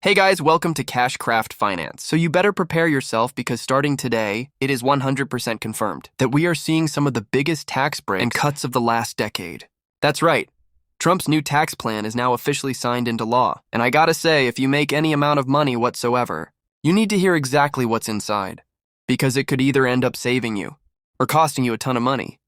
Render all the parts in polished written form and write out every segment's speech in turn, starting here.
Hey guys, welcome to Cashcraft Finance. So you better prepare yourself because starting today, it is 100% confirmed that we are seeing some of the biggest tax breaks and cuts of the last decade. That's right. Trump's new tax plan is now officially signed into law. And I gotta say, if you make any amount of money whatsoever, you need to hear exactly what's inside. Because it could either end up saving you or costing you a ton of money.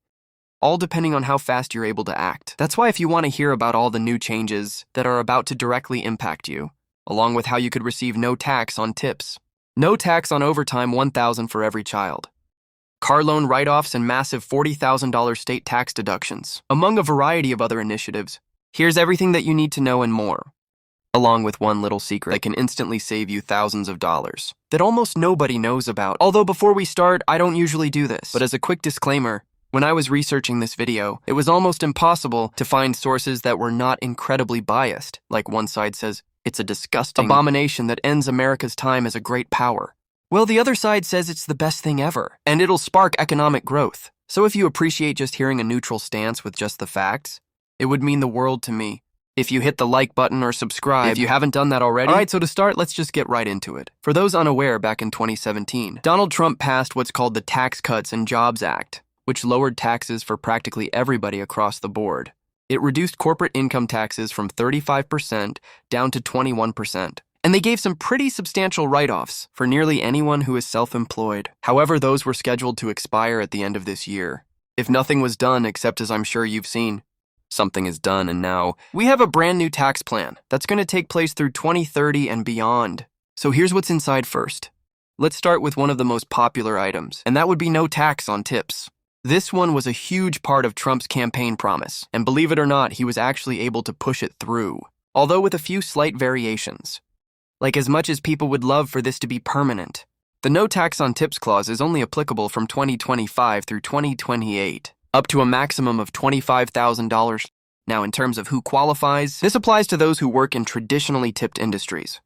All depending on how fast you're able to act. That's why if you want to hear about all the new changes that are about to directly impact you, along with how you could receive no tax on tips, no tax on overtime, $1,000 for every child, car loan write-offs, and massive $40,000 state tax deductions, among a variety of other initiatives. Here's everything that you need to know and more, along with one little secret that can instantly save you thousands of dollars that almost nobody knows about. Although before we start, I don't usually do this, but as a quick disclaimer, when I was researching this video, it was almost impossible to find sources that were not incredibly biased. Like one side says, it's a disgusting abomination that ends America's time as a great power. Well, the other side says it's the best thing ever, and it'll spark economic growth. So if you appreciate just hearing a neutral stance with just the facts, it would mean the world to me if you hit the like button or subscribe if you haven't done that already. Alright, so to start, let's just get right into it. For those unaware, back in 2017, Donald Trump passed what's called the Tax Cuts and Jobs Act, which lowered taxes for practically everybody across the board. It reduced corporate income taxes from 35% down to 21%. And they gave some pretty substantial write-offs for nearly anyone who is self-employed. However, those were scheduled to expire at the end of this year. If nothing was done, except as I'm sure you've seen, something is done, and now we have a brand new tax plan that's going to take place through 2030 and beyond. So here's what's inside first. Let's start with one of the most popular items, and that would be no tax on tips. This one was a huge part of Trump's campaign promise, and believe it or not, he was actually able to push it through, although with a few slight variations. Like, as much as people would love for this to be permanent, the no tax on tips clause is only applicable from 2025 through 2028, up to a maximum of $25,000. Now, in terms of who qualifies, this applies to those who work in traditionally tipped industries,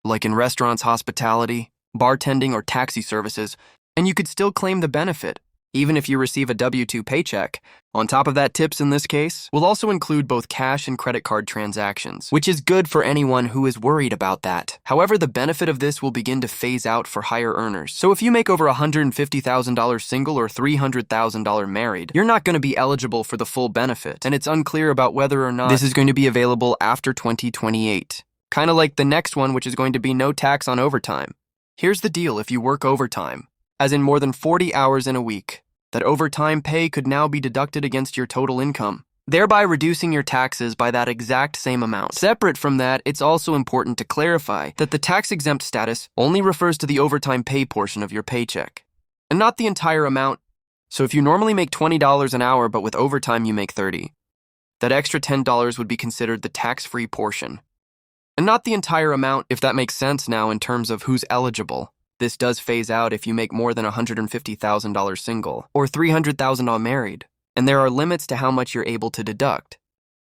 like in restaurants, hospitality, bartending, or taxi services, and you could still claim the benefit even if you receive a W-2 paycheck. On top of that, tips in this case will also include both cash and credit card transactions, which is good for anyone who is worried about that. However, the benefit of this will begin to phase out for higher earners. So if you make over $150,000 single or $300,000 married, you're not going to be eligible for the full benefit, and it's unclear about whether or not this is going to be available after 2028. Kind of like the next one, which is going to be no tax on overtime. Here's the deal: if you work overtime, as in more than 40 hours in a week, that overtime pay could now be deducted against your total income, thereby reducing your taxes by that exact same amount. Separate from that, it's also important to clarify that the tax-exempt status only refers to the overtime pay portion of your paycheck, and not the entire amount. So if you normally make $20 an hour, but with overtime you make $30, that extra $10 would be considered the tax-free portion, and not the entire amount, if that makes sense now in terms of who's eligible. This does phase out if you make more than $150,000 single or $300,000 married, and there are limits to how much you're able to deduct,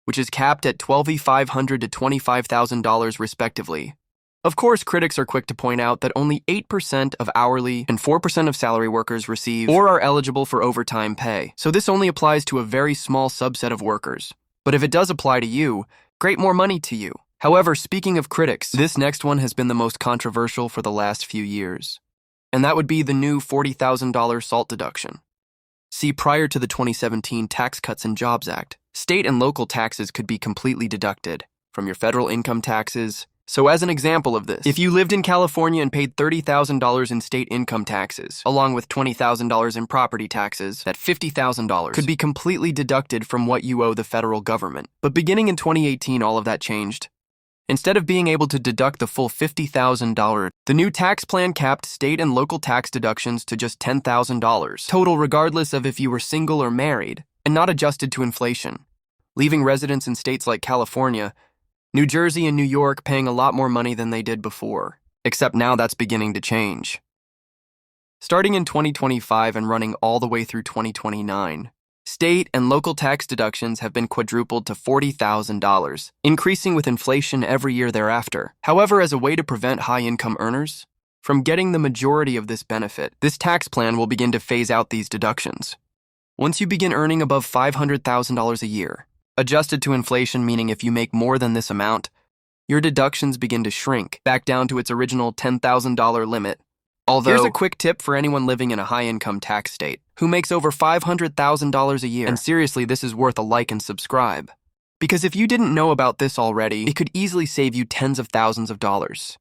which is capped at $12,500 to $25,000 respectively. Of course, critics are quick to point out that only 8% of hourly and 4% of salary workers receive or are eligible for overtime pay, so this only applies to a very small subset of workers. But if it does apply to you, great, more money to you. However, speaking of critics, this next one has been the most controversial for the last few years, and that would be the new $40,000 SALT deduction. See, prior to the 2017 Tax Cuts and Jobs Act, state and local taxes could be completely deducted from your federal income taxes. So as an example of this, if you lived in California and paid $30,000 in state income taxes, along with $20,000 in property taxes, that $50,000 could be completely deducted from what you owe the federal government. But beginning in 2018, all of that changed. Instead of being able to deduct the full $50,000, the new tax plan capped state and local tax deductions to just $10,000 total, regardless of if you were single or married, and not adjusted to inflation, leaving residents in states like California, New Jersey, and New York paying a lot more money than they did before, except now that's beginning to change. Starting in 2025 and running all the way through 2029, state and local tax deductions have been quadrupled to $40,000, increasing with inflation every year thereafter. However, as a way to prevent high-income earners from getting the majority of this benefit, this tax plan will begin to phase out these deductions. Once you begin earning above $500,000 a year, adjusted to inflation, meaning if you make more than this amount, your deductions begin to shrink back down to its original $10,000 limit. Although, here's a quick tip for anyone living in a high-income tax state who makes over $500,000 a year. And seriously, this is worth a like and subscribe. Because if you didn't know about this already, it could easily save you tens of thousands of dollars.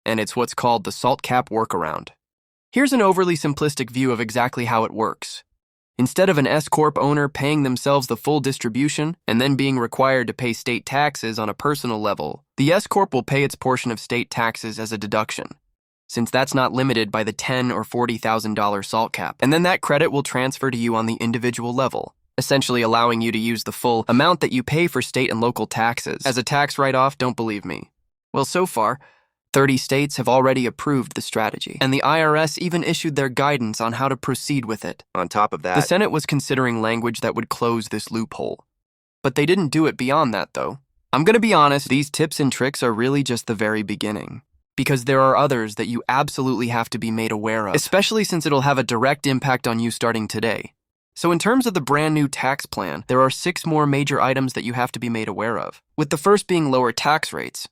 And it's what's called the salt cap workaround. Here's an overly simplistic view of exactly how it works. Instead of an S-corp owner paying themselves the full distribution and then being required to pay state taxes on a personal level, the S-corp will pay its portion of state taxes as a deduction, since that's not limited by the $10,000 or $40,000 salt cap. And then that credit will transfer to you on the individual level, essentially allowing you to use the full amount that you pay for state and local taxes as a tax write-off. Don't believe me? Well, so far, 30 states have already approved the strategy, and the IRS even issued their guidance on how to proceed with it. On top of that, the Senate was considering language that would close this loophole. But they didn't do it beyond that, though. I'm gonna be honest, these tips and tricks are really just the very beginning, because there are others that you absolutely have to be made aware of, especially since it'll have a direct impact on you starting today. So in terms of the brand new tax plan, there are 6 more major items that you have to be made aware of, with the first being lower tax rates.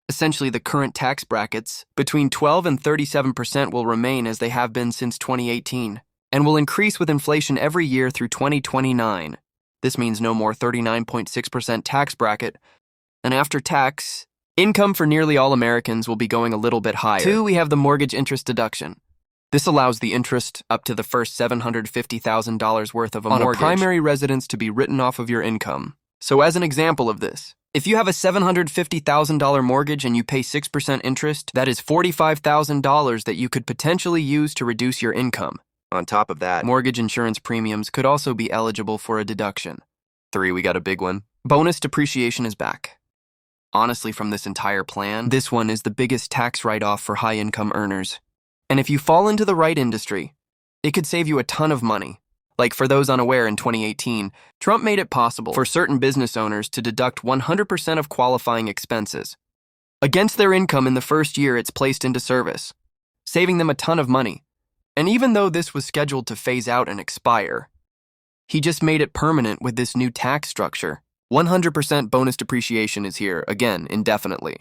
Essentially, the current tax brackets, between 12 and 37%, will remain as they have been since 2018, and will increase with inflation every year through 2029. This means no more 39.6% tax bracket, and after tax, income for nearly all Americans will be going a little bit higher. 2, we have the mortgage interest deduction. This allows the interest up to the first $750,000 worth of a mortgage on a primary residence to be written off of your income. So as an example of this, if you have a $750,000 mortgage and you pay 6% interest, that is $45,000 that you could potentially use to reduce your income. On top of that, mortgage insurance premiums could also be eligible for a deduction. 3, we got a big one. Bonus depreciation is back. Honestly, from this entire plan, this one is the biggest tax write-off for high-income earners. And if you fall into the right industry, it could save you a ton of money. Like for those unaware, in 2018, Trump made it possible for certain business owners to deduct 100% of qualifying expenses against their income in the first year it's placed into service, saving them a ton of money. And even though this was scheduled to phase out and expire, he just made it permanent with this new tax structure. 100% bonus depreciation is here, again, indefinitely,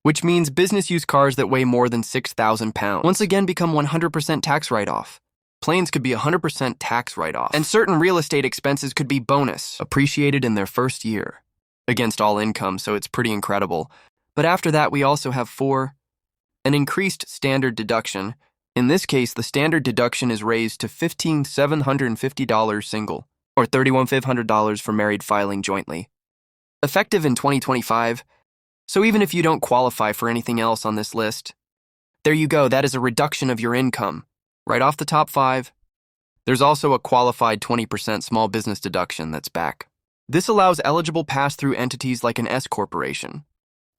which means business-use cars that weigh more than 6,000 pounds once again become 100% tax write-off. Planes could be 100% tax write-off, and certain real estate expenses could be bonus, appreciated in their first year, against all income, so it's pretty incredible. But after that, we also have 4, an increased standard deduction. In this case, the standard deduction is raised to $15,750 single, or $31,500 for married filing jointly. Effective in 2025, so even if you don't qualify for anything else on this list, there you go, that is a reduction of your income. Right off the top 5, there's also a qualified 20% small business deduction that's back. This allows eligible pass-through entities like an S-corporation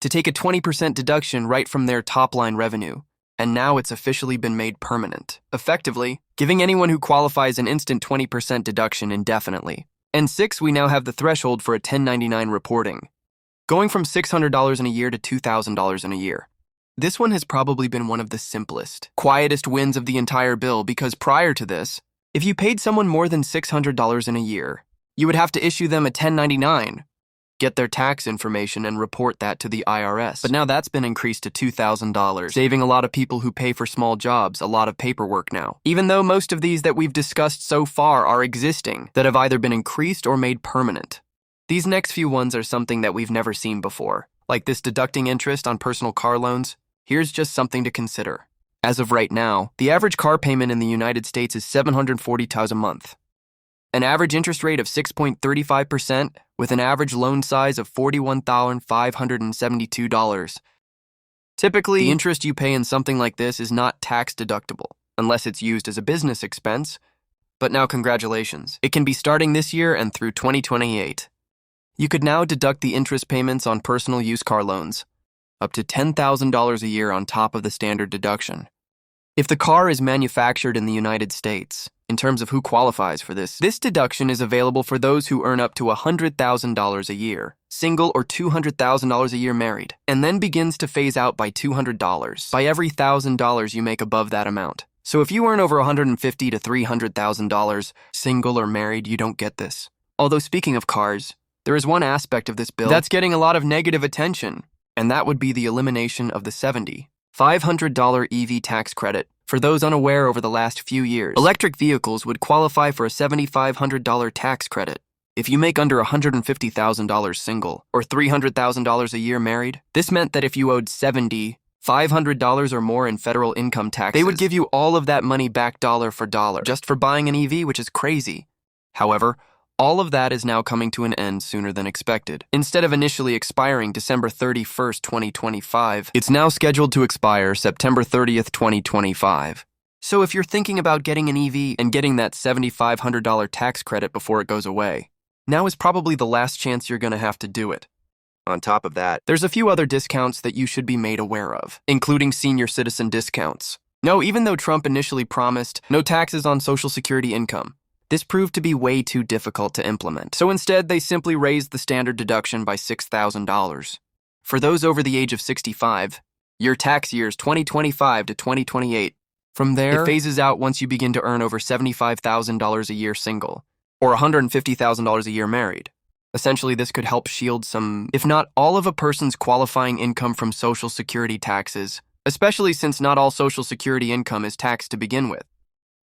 to take a 20% deduction right from their top-line revenue, and now it's officially been made permanent, effectively giving anyone who qualifies an instant 20% deduction indefinitely. And 6, we now have the threshold for a 1099 reporting, going from $600 in a year to $2,000 in a year. This one has probably been one of the simplest, quietest wins of the entire bill, because prior to this, if you paid someone more than $600 in a year, you would have to issue them a 1099, get their tax information, and report that to the IRS. But now that's been increased to $2,000, saving a lot of people who pay for small jobs a lot of paperwork now. Even though most of these that we've discussed so far are existing, that have either been increased or made permanent. These next few ones are something that we've never seen before, like this deducting interest on personal car loans. Here's just something to consider. As of right now, the average car payment in the United States is $740 a month. An average interest rate of 6.35% with an average loan size of $41,572. Typically, the interest you pay in something like this is not tax deductible, unless it's used as a business expense. But now congratulations, it can be starting this year and through 2028. You could now deduct the interest payments on personal use car loans, up to $10,000 a year on top of the standard deduction. If the car is manufactured in the United States, in terms of who qualifies for this deduction is available for those who earn up to $100,000 a year, single, or $200,000 a year married, and then begins to phase out by $200 by every $1,000 you make above that amount. So if you earn over $150,000 to $300,000, single or married, you don't get this. Although speaking of cars, there is one aspect of this bill that's getting a lot of negative attention, and that would be the elimination of the $7,500 EV tax credit. For those unaware, over the last few years, electric vehicles would qualify for a $7,500 tax credit. If you make under $150,000 single or $300,000 a year married, this meant that if you owed $7,500 or more in federal income taxes, they would give you all of that money back dollar for dollar just for buying an EV, which is crazy. However, all of that is now coming to an end sooner than expected. Instead of initially expiring December 31st, 2025, it's now scheduled to expire September 30th, 2025. So if you're thinking about getting an EV and getting that $7,500 tax credit before it goes away, now is probably the last chance you're going to have to do it. On top of that, there's a few other discounts that you should be made aware of, including senior citizen discounts. No, even though Trump initially promised no taxes on Social Security income, this proved to be way too difficult to implement. So instead, they simply raised the standard deduction by $6,000. For those over the age of 65, your tax years 2025 to 2028. From there, it phases out once you begin to earn over $75,000 a year single, or $150,000 a year married. Essentially, this could help shield some, if not all of a person's qualifying income from Social Security taxes, especially since not all Social Security income is taxed to begin with.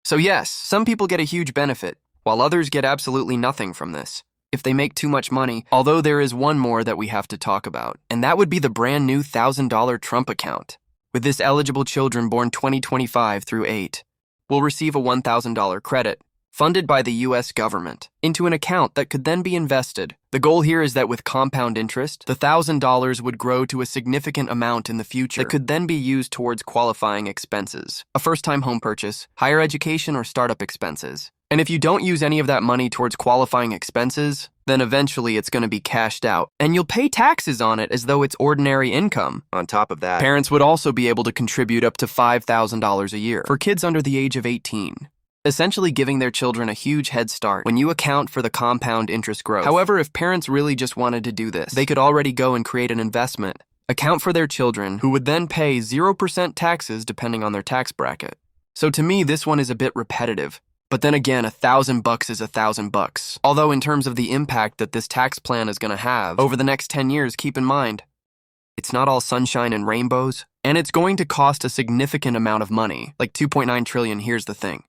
So yes, some people get a huge benefit, while others get absolutely nothing from this, if they make too much money, although there is one more that we have to talk about, and that would be the brand new $1,000 Trump account. With this, eligible children born 2025 through 8 will receive a $1,000 credit, funded by the U.S. government, into an account that could then be invested. The goal here is that with compound interest, the $1,000 would grow to a significant amount in the future that could then be used towards qualifying expenses, a first-time home purchase, higher education, or startup expenses. And if you don't use any of that money towards qualifying expenses, then eventually it's going to be cashed out, and you'll pay taxes on it as though it's ordinary income. On top of that, parents would also be able to contribute up to $5,000 a year for kids under the age of 18. Essentially giving their children a huge head start when you account for the compound interest growth. However, if parents really just wanted to do this, they could already go and create an investment, account for their children, who would then pay 0% taxes depending on their tax bracket. So to me, this one is a bit repetitive. But then again, $1,000 is $1,000. Although in terms of the impact that this tax plan is going to have over the next 10 years, keep in mind, it's not all sunshine and rainbows, and it's going to cost a significant amount of money, like $2.9 trillion. Here's the thing.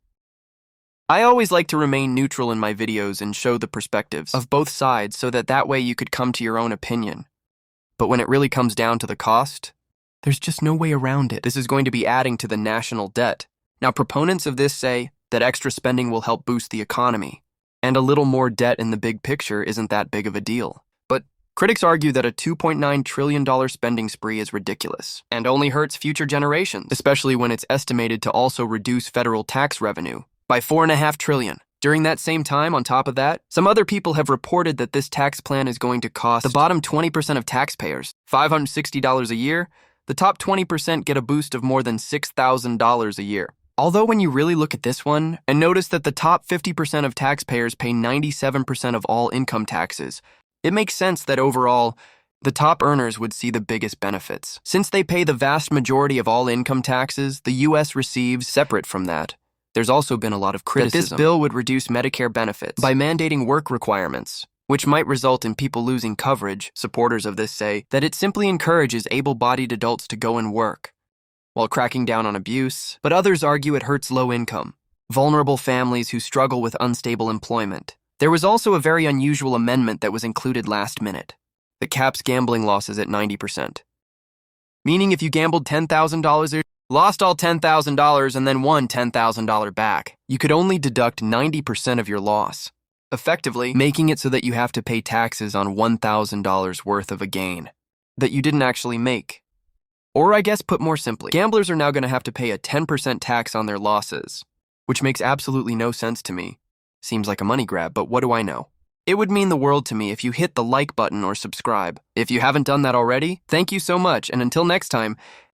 I always like to remain neutral in my videos and show the perspectives of both sides so that way you could come to your own opinion. But when it really comes down to the cost, there's just no way around it. This is going to be adding to the national debt. Now, proponents of this say that extra spending will help boost the economy, and a little more debt in the big picture isn't that big of a deal. But critics argue that a $2.9 trillion spending spree is ridiculous and only hurts future generations, especially when it's estimated to also reduce federal tax revenue by $4.5 trillion. During that same time, on top of that, some other people have reported that this tax plan is going to cost the bottom 20% of taxpayers $560 a year. The top 20% get a boost of more than $6,000 a year. Although when you really look at this one and notice that the top 50% of taxpayers pay 97% of all income taxes, it makes sense that overall, the top earners would see the biggest benefits. Since they pay the vast majority of all income taxes, the U.S. receives separate from that. There's also been a lot of criticism that this bill would reduce Medicare benefits by mandating work requirements, which might result in people losing coverage. Supporters of this say that it simply encourages able-bodied adults to go and work, while cracking down on abuse. But others argue it hurts low-income, vulnerable families who struggle with unstable employment. There was also a very unusual amendment that was included last minute that caps gambling losses at 90%. Meaning if you gambled $10,000 lost all $10,000 and then won $10,000 back, you could only deduct 90% of your loss, effectively making it so that you have to pay taxes on $1,000 worth of a gain that you didn't actually make. Or I guess put more simply, gamblers are now going to have to pay a 10% tax on their losses, which makes absolutely no sense to me. Seems like a money grab, but what do I know? It would mean the world to me if you hit the like button or subscribe. If you haven't done that already, thank you so much, and until next time,